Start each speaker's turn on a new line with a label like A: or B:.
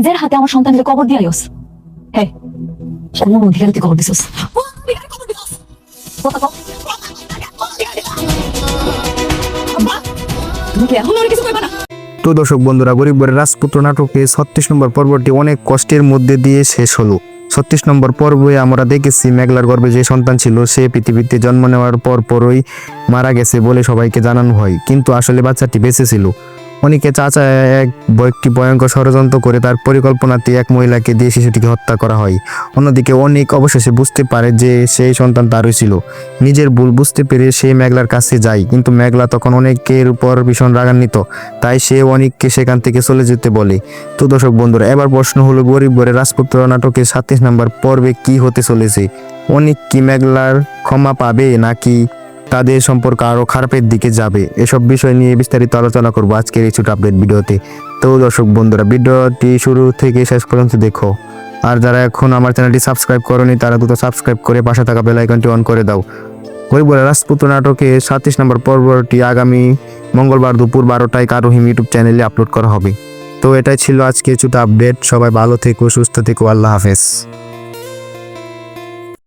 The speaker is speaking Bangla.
A: নিজের হাতে আমার সন্তানকে কবর দিয়ে আইস। হ্যাঁ, কোন অধিকারে তুই কবর দিছস? তুমি কি এখন আর কিছু কইবা না?
B: তো দর্শক বন্ধুরা, গরিব ঘরের রাজপুত্র নাটকে 36 নম্বর পর্বটি অনেক কষ্টের মধ্যে দিয়ে শেষ হলো। 36 নম্বর পর্বে আমরা দেখেছি মেঘলার গর্ভে যে সন্তান ছিল সে পৃথিবীতে জন্ম নেওয়ার পরই মারা গেছে বলে সবাইকে জানানো হয়, কিন্তু আসলে বাচ্চাটি বেঁচে ছিল। অনেকে চাচা একটি ভয়ঙ্কর ষড়যন্ত্র করে তার পরিকল্পনাতে এক মহিলাকে দিয়ে শিশুটিকে হত্যা করা হয়। অন্যদিকে অনেক অবশেষে বুঝতে পারে যে সেই সন্তান তারই ছিল। নিজের ভুল বুঝতে পেরে সে মেঘলার কাছে যায়, কিন্তু মেঘলা তখন অনেকের উপর ভীষণ রাগান্বিত, তাই সে অনেককে সেখান থেকে চলে যেতে বলে। তো দর্শক বন্ধুরা, এবার প্রশ্ন হলো গরিব ঘরের রাজপুত্র নাটকের 37 নম্বর পর্বে কি হতে চলেছে? অনেক কি মেঘলার ক্ষমা পাবে নাকি তাদের সম্পর্ক আরো খারাপের দিকে যাবে? এসব বিষয় নিয়ে বিস্তারিত আলোচনা করবো আজকের এই ছোট আপডেট ভিডিওতে। তো দর্শক বন্ধুরা, ভিডিওটি শুরু থেকে শেষ পর্যন্ত দেখো। আর যারা এখন আমার চ্যানেলটি সাবস্ক্রাইব করোনি তারা দ্রুত সাবস্ক্রাইব করে পাশে থাকা বেল আইকনটি অন করে দাও। গরিব ঘরের রাজপুত্র নাটকে 37 নম্বর পর্বটি আগামী মঙ্গলবার দুপুর 12টায় কারোহিম ইউটিউব চ্যানেলে আপলোড করা হবে। তো এটাই ছিল আজকে ছোট আপডেট। সবাই ভালো থেকো, সুস্থ থেকো, আল্লাহ হাফেজ।